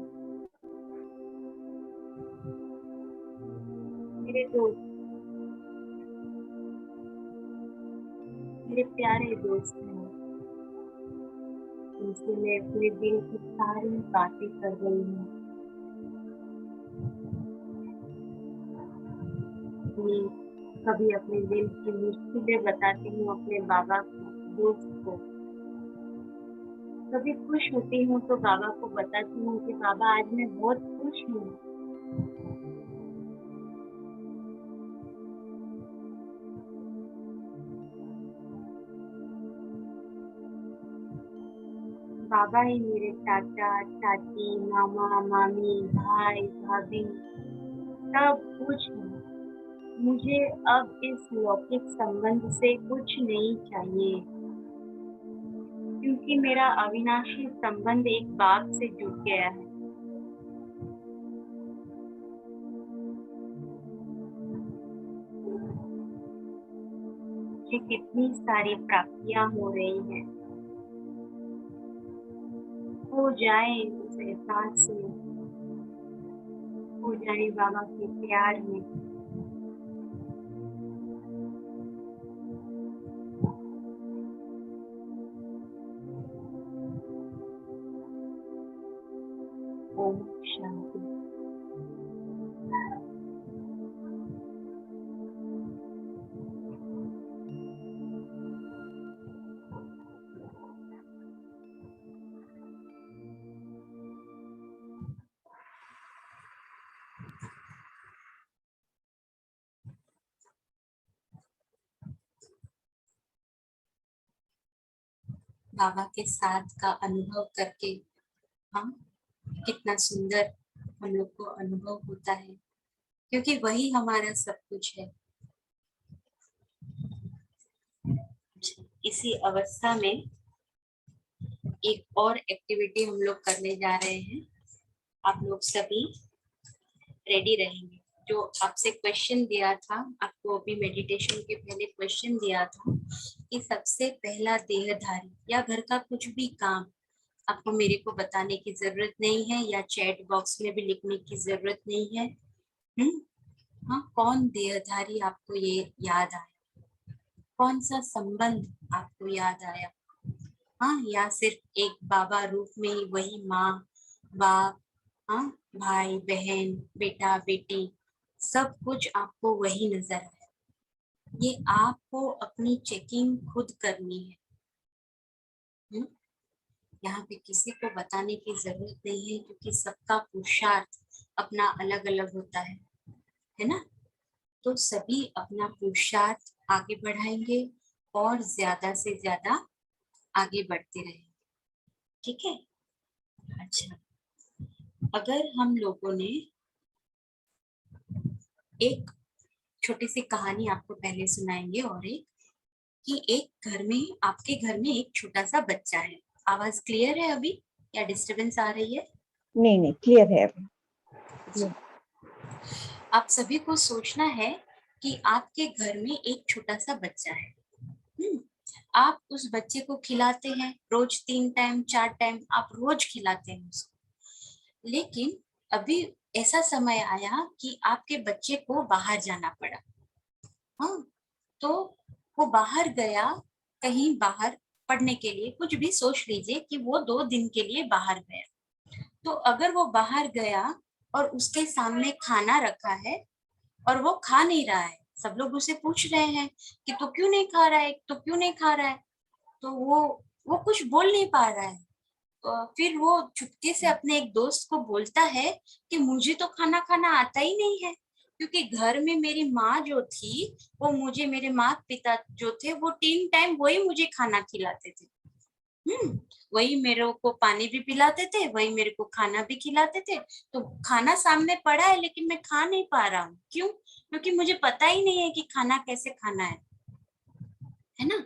Speaker 2: मेरे दोस्त, मेरे प्यारे दोस्त हैं। उनसे मैं अपने दिल की सारी बातें कर रही हूँ। कभी अपने दिल की मुश्किलें बताती हूँ अपने बाबा को, दोस्त को। कभी खुश होती हूँ तो बाबा को बताती हूँ कि बाबा आज मैं बहुत खुश हूँ। बाबा ही मेरे चाचा, चाची, मामा, मामी, भाई, भाभी सब कुछ है। मुझे अब इस लौकिक संबंध से कुछ नहीं चाहिए, क्योंकि मेरा अविनाशी संबंध एक बाप से जुड़ गया है। मुझे कितनी सारी प्राप्तियां हो रही हैं, हो जाए उस एहसास में, हो जाए बाबा के प्यार में। ओम शांति। बाबा के साथ का अनुभव करके हम कितना सुंदर हम लोग को अनुभव होता है, क्योंकि वही हमारा सब कुछ है। इसी अवस्था में एक और एक्टिविटी हम लोग करने जा रहे हैं। आप लोग सभी रेडी रहेंगे। जो आपसे क्वेश्चन दिया था, आपको अभी मेडिटेशन के पहले क्वेश्चन दिया था कि सबसे पहला देहधारी या घर का कुछ भी काम आपको मेरे को बताने की जरूरत नहीं है, या चैट बॉक्स में भी लिखने की जरूरत नहीं है। हाँ, कौन देहधारी आपको ये याद आया? कौन सा संबंध आपको याद आया? हाँ, या सिर्फ एक बाबा रूप में ही वही माँ, बाप, हाँ, भाई, बहन, बेटा, बेटी, सब कुछ आपको वही नजर आया। ये आपको अपनी चेकिंग खुद करनी है। यहाँ पे किसी को बताने की जरूरत नहीं है, क्योंकि सबका पुरुषार्थ अपना अलग अलग होता है ना? तो सभी अपना पुरुषार्थ आगे बढ़ाएंगे और ज्यादा से ज्यादा आगे बढ़ते रहेंगे। ठीक है? अच्छा, अगर हम लोगों ने एक छोटी सी कहानी आपको पहले सुनाएंगे, और एक कि एक घर में, आपके घर में एक छोटा सा बच्चा है। आवाज क्लियर है अभी या डिस्टरबेंस आ रही है?
Speaker 3: नहीं, क्लियर है अभी।
Speaker 2: आप सभी को सोचना है कि आपके घर में एक छोटा सा बच्चा है। आप उस बच्चे को खिलाते हैं रोज 3 टाइम 4 टाइम, आप रोज खिलाते हैं उसको। लेकिन अभी ऐसा समय आया कि आपके बच्चे को बाहर जाना पड़ा। हाँ, तो वो बाहर गया, कहीं बाहर पढ़ने के लिए, कुछ भी सोच लीजिए कि वो 2 दिन के लिए बाहर गया। तो अगर वो बाहर गया और उसके सामने खाना रखा है और वो खा नहीं रहा है, सब लोग उसे पूछ रहे हैं कि तू क्यों नहीं खा रहा है, तू क्यों नहीं खा रहा है, तो वो कुछ बोल नहीं पा रहा है। तो फिर वो चुपके से अपने एक दोस्त को बोलता है कि मुझे तो खाना खाना आता ही नहीं है, क्योंकि घर में मेरी माँ जो थी, वो मुझे, मेरे माँ पिता जो थे, वो 3 टाइम वही मुझे खाना खिलाते थे। वही मेरे को पानी भी पिलाते थे, वही मेरे को खाना भी खिलाते थे। तो खाना सामने पड़ा है लेकिन मैं खा नहीं पा रहा हूँ। क्यों? क्योंकि मुझे पता ही नहीं है कि खाना कैसे खाना है ना?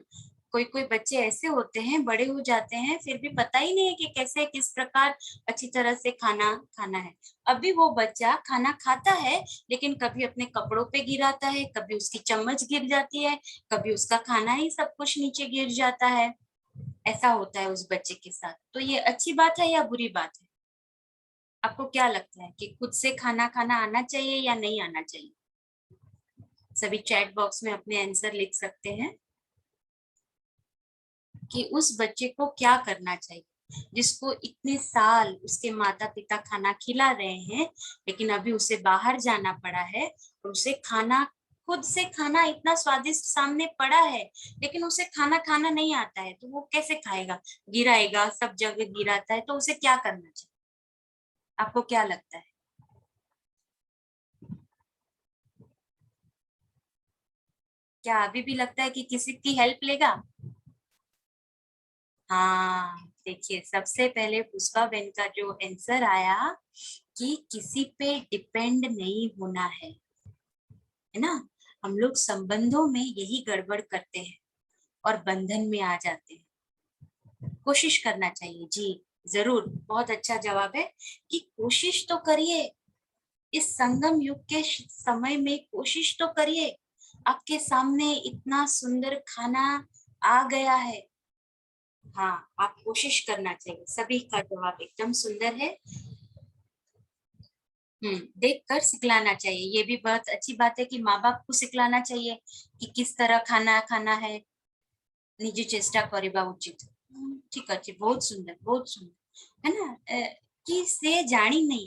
Speaker 2: कोई कोई बच्चे ऐसे होते हैं, बड़े हो जाते हैं, फिर भी पता ही नहीं है कि कैसे किस प्रकार अच्छी तरह से खाना खाना है। अभी वो बच्चा खाना खाता है, लेकिन कभी अपने कपड़ों पे गिराता है, कभी उसकी चम्मच गिर जाती है, कभी उसका खाना ही सब कुछ नीचे गिर जाता है। ऐसा होता है उस बच्चे के साथ। तो ये अच्छी बात है या बुरी बात है? आपको क्या लगता है कि खुद से खाना खाना आना चाहिए या नहीं आना चाहिए? सभी चैट बॉक्स में अपने आंसर लिख सकते हैं कि उस बच्चे को क्या करना चाहिए जिसको इतने साल उसके माता पिता खाना खिला रहे हैं, लेकिन अभी उसे बाहर जाना पड़ा है और उसे खाना, खुद से खाना इतना स्वादिष्ट सामने पड़ा है, लेकिन उसे खाना खाना नहीं आता है, तो वो कैसे खाएगा? गिराएगा, सब जगह गिराता है, तो उसे क्या करना चाहिए? आपको क्या लगता है? क्या अभी भी लगता है कि किसी की हेल्प लेगा? हाँ, देखिए सबसे पहले पुष्पा बहन का जो आंसर आया कि किसी पे डिपेंड नहीं होना है ना। हम लोग संबंधों में यही गड़बड़ करते हैं और बंधन में आ जाते हैं। कोशिश करना चाहिए जी, जरूर। बहुत अच्छा जवाब है कि कोशिश तो करिए। इस संगम युग के समय में कोशिश तो करिए। आपके सामने इतना सुंदर खाना आ गया है। हाँ, आप कोशिश करना चाहिए। सभी का जवाब एकदम सुंदर है। देख कर सिखलाना चाहिए। ये भी बहुत अच्छी बात है कि माँ बाप को सिखलाना चाहिए कि किस तरह खाना खाना है। निजी चेष्टा କରିବା उचित। ठीक अच्छे, बहुत सुंदर, बहुत सुंदर, है ना। कि से जानी नहीं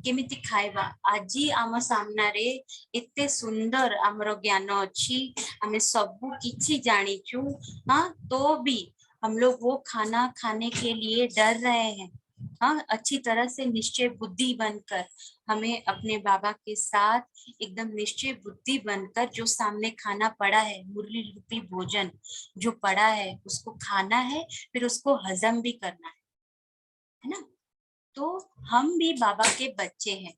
Speaker 2: केमिति खाइबा। आजी आम सामनारे एते सुंदर आमर ज्ञान अच्छी, हमें सबू किछि जानिचु, हाँ, तो भी हम लोग वो खाना खाने के लिए डर रहे हैं। हाँ, अच्छी तरह से निश्चय बुद्धि बनकर हमें अपने बाबा के साथ एकदम निश्चय बुद्धि बनकर जो सामने खाना पड़ा है, मुरली रूपी भोजन जो पड़ा है, उसको खाना है, फिर उसको हजम भी करना है ना। तो हम भी बाबा के बच्चे हैं,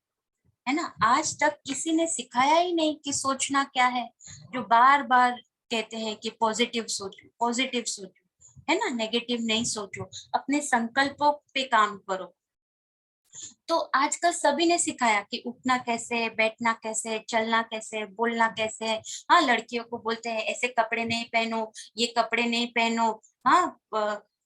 Speaker 2: है ना। आज तक किसी ने सिखाया ही नहीं कि सोचना क्या है। जो बार बार कहते हैं कि पॉजिटिव सोचो, पॉजिटिव सोचो, है ना, नेगेटिव नहीं सोचो, अपने संकल्पों पे काम करो। तो आजकल सभी ने सिखाया कि उठना कैसे है, बैठना कैसे है, चलना कैसे है, बोलना कैसे है। हाँ, लड़कियों को बोलते हैं ऐसे कपड़े नहीं पहनो, ये कपड़े नहीं पहनो। हाँ,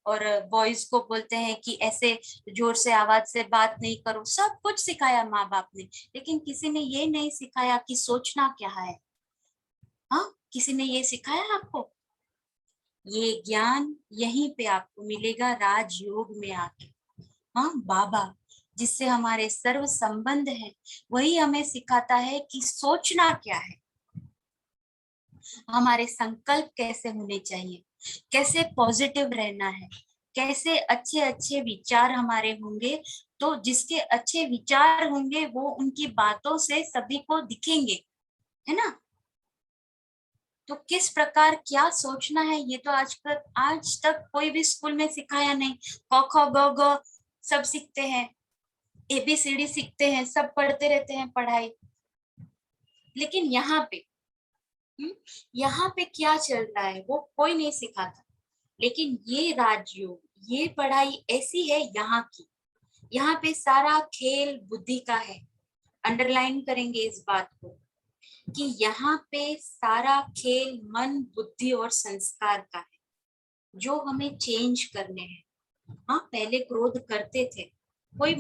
Speaker 2: और बॉयज को बोलते हैं कि ऐसे जोर से आवाज से बात नहीं करो। सब कुछ सिखाया माँ बाप ने, लेकिन किसी ने ये नहीं सिखाया कि सोचना क्या है। हाँ, किसी ने ये सिखाया आपको? ये ज्ञान यहीं पे आपको मिलेगा राजयोग में आके। हाँ, बाबा जिससे हमारे सर्व संबंध है, वही हमें सिखाता है कि सोचना क्या है, हमारे संकल्प कैसे होने चाहिए, कैसे पॉजिटिव रहना है, कैसे अच्छे अच्छे विचार हमारे होंगे। तो जिसके अच्छे विचार होंगे वो उनकी बातों से सभी को दिखेंगे, है ना। तो किस प्रकार क्या सोचना है, ये तो आज तक कोई भी स्कूल में सिखाया नहीं। क ख ग घ सब सीखते हैं, एबीसीडी सीखते हैं, सब पढ़ते रहते हैं पढ़ाई, लेकिन हम्म, यहाँ पे क्या चल रहा है वो कोई नहीं सिखाता। लेकिन ये राजयोग, ये पढ़ाई ऐसी है यहाँ की, यहाँ पे सारा खेल बुद्धि का है। अंडरलाइन करेंगे इस बात को कि यहाँ पे सारा खेल मन, बुद्धि और संस्कार का है, जो हमें चेंज करने हैं। हाँ, पहले क्रोध करते थे, कोई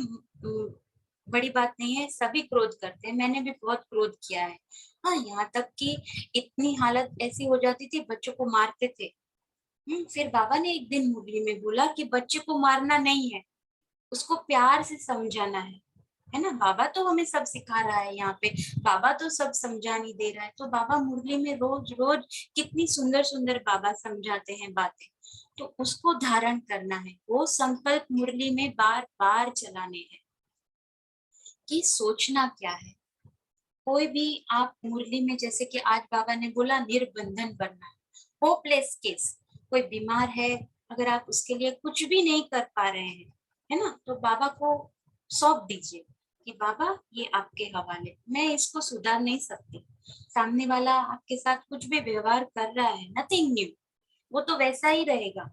Speaker 2: बड़ी बात नहीं है, सभी क्रोध करते हैं, मैंने भी बहुत क्रोध किया है। हाँ, यहाँ तक कि इतनी हालत ऐसी हो जाती थी, बच्चों को मारते थे। फिर बाबा ने एक दिन मुरली में बोला कि बच्चे को मारना नहीं है, उसको प्यार से समझाना है ना। बाबा तो हमें सब सिखा रहा है यहाँ पे, बाबा तो सब समझानी दे रहा है। तो बाबा मुरली में रोज रोज कितनी सुंदर सुंदर बाबा समझाते हैं बातें, तो उसको धारण करना है, वो संकल्प मुरली में बार बार चलाने हैं कि सोचना क्या है। कोई भी आप मुरली में, जैसे कि आज बाबा ने बोला निर्बंधन बनना है, होपलेस केस, कोई बीमार है, अगर आप उसके लिए कुछ भी नहीं कर पा रहे हैं, है ना, तो बाबा को सौंप दीजिए कि बाबा ये आपके हवाले, मैं इसको सुधार नहीं सकती। सामने वाला आपके साथ कुछ भी व्यवहार कर रहा है, नथिंग न्यू, वो तो वैसा ही रहेगा,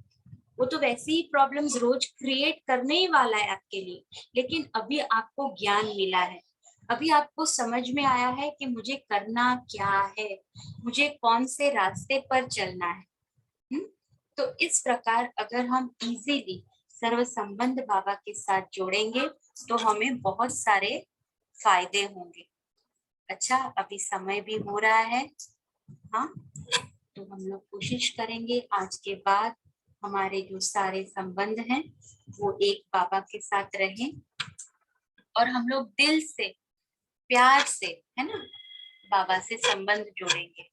Speaker 2: वो तो वैसे ही प्रॉब्लम्स रोज क्रिएट करने ही वाला है आपके लिए। लेकिन अभी आपको ज्ञान मिला है, अभी आपको समझ में आया है कि मुझे करना क्या है, मुझे कौन से रास्ते पर चलना है। तो इस प्रकार अगर हम इजीली सर्व संबंध बाबा के साथ जोड़ेंगे तो हमें बहुत सारे फायदे होंगे। अच्छा, अभी समय भी हो रहा है, हाँ, तो हम लोग कोशिश करेंगे आज के बाद हमारे जो सारे संबंध हैं वो एक बाबा के साथ रहें और हम लोग दिल से प्यार से, है ना, बाबा से संबंध जोड़ेंगे।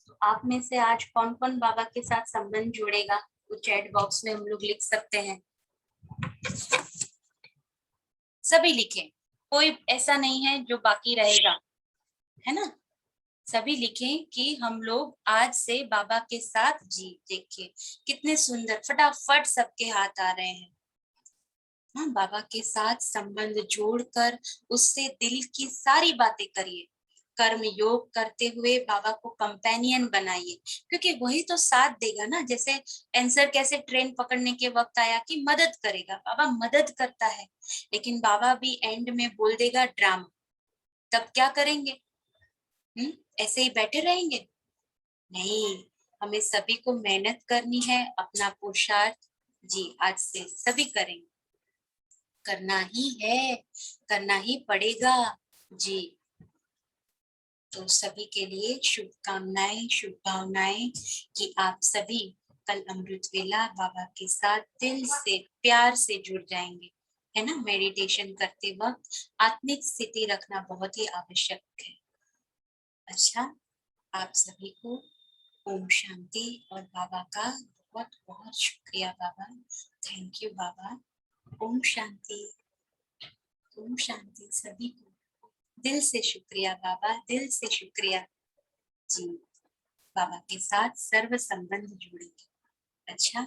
Speaker 2: तो आप में से आज कौन कौन बाबा के साथ संबंध जोड़ेगा तो चैट बॉक्स में हम लोग लिख सकते हैं। सभी लिखें, कोई ऐसा नहीं है जो बाकी रहेगा, है ना। सभी लिखें कि हम लोग आज से बाबा के साथ जी। देखिए कितने सुंदर, फटाफट सबके हाथ आ रहे हैं। हाँ, बाबा के साथ संबंध जोड़कर उससे दिल की सारी बातें करिए। कर्म योग करते हुए बाबा को कंपेनियन बनाइए, क्योंकि वही तो साथ देगा ना। जैसे आंसर कैसे ट्रेन पकड़ने के वक्त आया कि मदद करेगा, बाबा मदद करता है, लेकिन बाबा भी एंड में बोल देगा ड्रामा, तब क्या करेंगे? ऐसे ही बैठे रहेंगे? नहीं, हमें सभी को मेहनत करनी है, अपना पुरुषार्थ जी आज से सभी करेंगे, करना ही है, करना ही पड़ेगा जी। तो सभी के लिए शुभकामनाएं, शुभभावनाएं कि आप सभी कल अमृत वेला बाबा के साथ दिल से प्यार से जुड़ जाएंगे, है ना। मेडिटेशन करते वक्त आत्मिक स्थिति रखना बहुत ही आवश्यक है। अच्छा, आप सभी को ओम शांति और बाबा का बहुत बहुत शुक्रिया बाबा। थैंक यू बाबा। ओम शांति, ओम शांति। सभी को दिल से शुक्रिया बाबा, दिल से शुक्रिया जी। बाबा के साथ सर्व संबंध जुड़ेंगे। अच्छा,